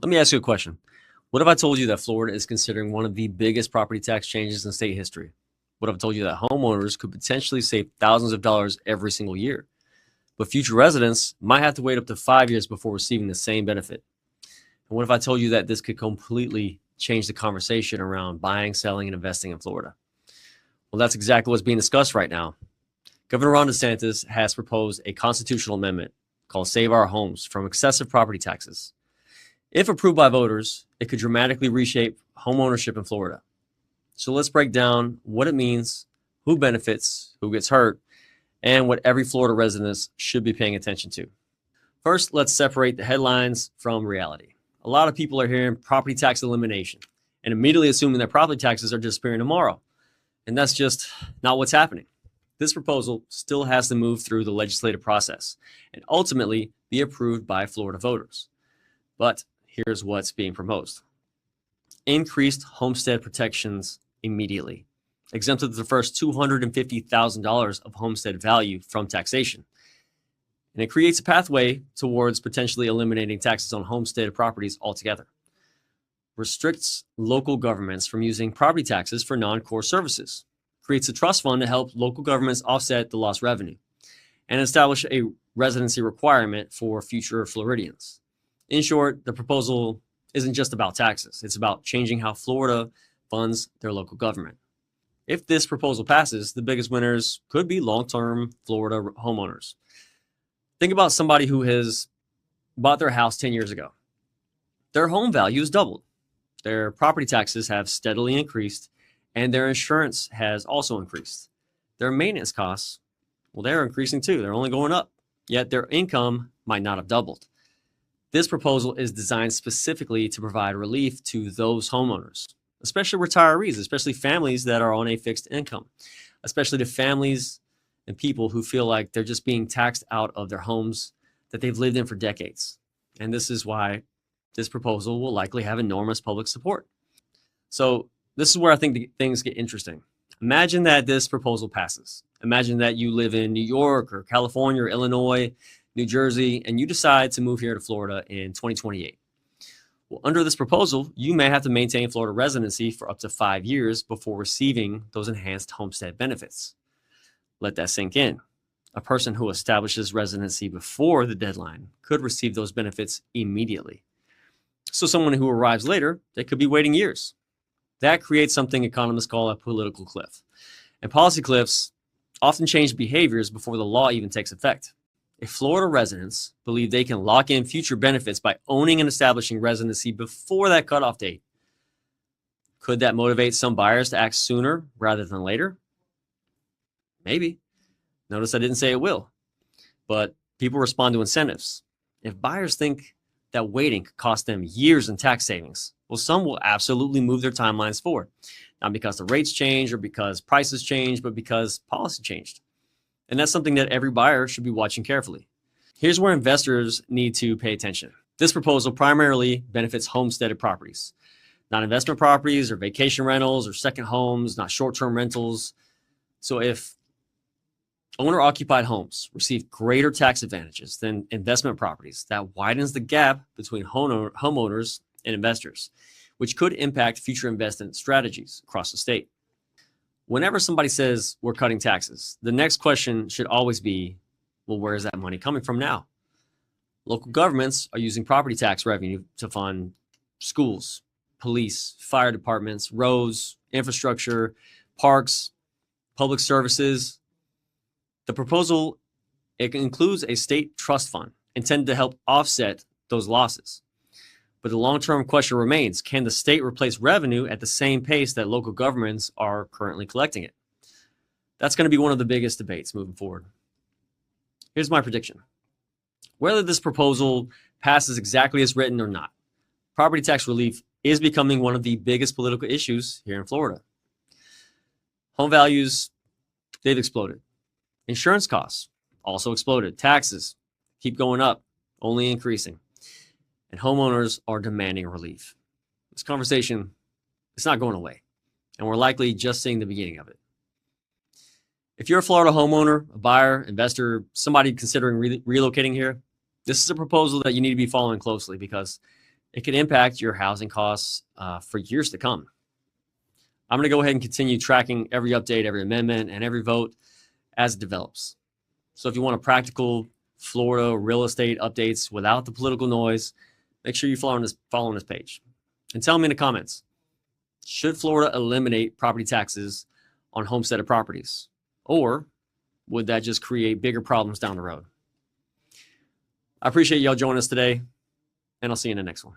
Let me ask you a question. What if I told you that Florida is considering one of the biggest property tax changes in state history? What if I told you that homeowners could potentially save thousands of dollars every single year, but future residents might have to wait up to 5 years before receiving the same benefit? And what if I told you that this could completely change the conversation around buying, selling, and investing in Florida? Well, that's exactly what's being discussed right now. Governor Ron DeSantis has proposed a constitutional amendment called Save Our Homes from excessive property taxes. If approved by voters, it could dramatically reshape homeownership in Florida. So let's break down what it means, who benefits, who gets hurt, and what every Florida resident should be paying attention to. First, let's separate the headlines from reality. A lot of people are hearing property tax elimination and immediately assuming that property taxes are disappearing tomorrow. And that's just not what's happening. This proposal still has to move through the legislative process and ultimately be approved by Florida voters. But here's what's being proposed. Increased homestead protections immediately. Exempted the first $250,000 of homestead value from taxation. And it creates a pathway towards potentially eliminating taxes on homestead properties altogether. Restricts local governments from using property taxes for non-core services. Creates a trust fund to help local governments offset the lost revenue. And establish a residency requirement for future Floridians. In short, the proposal isn't just about taxes. It's about changing how Florida funds their local government. If this proposal passes, the biggest winners could be long-term Florida homeowners. Think about somebody who has bought their house 10 years ago. Their home value has doubled. Their property taxes have steadily increased, and their insurance has also increased. Their maintenance costs, well, they're increasing too. They're only going up, yet their income might not have doubled. This proposal is designed specifically to provide relief to those homeowners, especially retirees, especially families that are on a fixed income, especially to families and people who feel like they're just being taxed out of their homes that they've lived in for decades. And this is why this proposal will likely have enormous public support. So this is where I think things get interesting. Imagine that this proposal passes. Imagine that you live in New York or California or Illinois, New Jersey, and you decide to move here to Florida in 2028. Well, under this proposal, you may have to maintain Florida residency for up to 5 years before receiving those enhanced homestead benefits. Let that sink in. A person who establishes residency before the deadline could receive those benefits immediately. So someone who arrives later, they could be waiting years. That creates something economists call a political cliff. And policy cliffs often change behaviors before the law even takes effect. If Florida residents believe they can lock in future benefits by owning and establishing residency before that cutoff date, could that motivate some buyers to act sooner rather than later? Maybe. Notice I didn't say it will. But people respond to incentives. If buyers think that waiting could cost them years in tax savings, well, some will absolutely move their timelines forward. Not because the rates change or because prices change, but because policy changed. And that's something that every buyer should be watching carefully. Here's where investors need to pay attention. This proposal primarily benefits homesteaded properties, not investment properties or vacation rentals or second homes, not short-term rentals. So if owner-occupied homes receive greater tax advantages than investment properties, that widens the gap between homeowners and investors, which could impact future investment strategies across the state. Whenever somebody says we're cutting taxes, the next question should always be, well, where is that money coming from now? Local governments are using property tax revenue to fund schools, police, fire departments, roads, infrastructure, parks, public services. The proposal, it includes a state trust fund intended to help offset those losses. But the long-term question remains, can the state replace revenue at the same pace that local governments are currently collecting it? That's going to be one of the biggest debates moving forward. Here's my prediction. Whether this proposal passes exactly as written or not, property tax relief is becoming one of the biggest political issues here in Florida. Home values, they've exploded. Insurance costs also exploded. Taxes keep going up, only increasing. And homeowners are demanding relief. This conversation, it's not going away. And we're likely just seeing the beginning of it. If you're a Florida homeowner, a buyer, investor, somebody considering relocating here, this is a proposal that you need to be following closely because it could impact your housing costs for years to come. I'm going to go ahead and continue tracking every update, every amendment, and every vote as it develops. So if you want a practical Florida real estate updates without the political noise, make sure you're following this page. And tell me in the comments, should Florida eliminate property taxes on homesteaded properties? Or would that just create bigger problems down the road? I appreciate y'all joining us today, and I'll see you in the next one.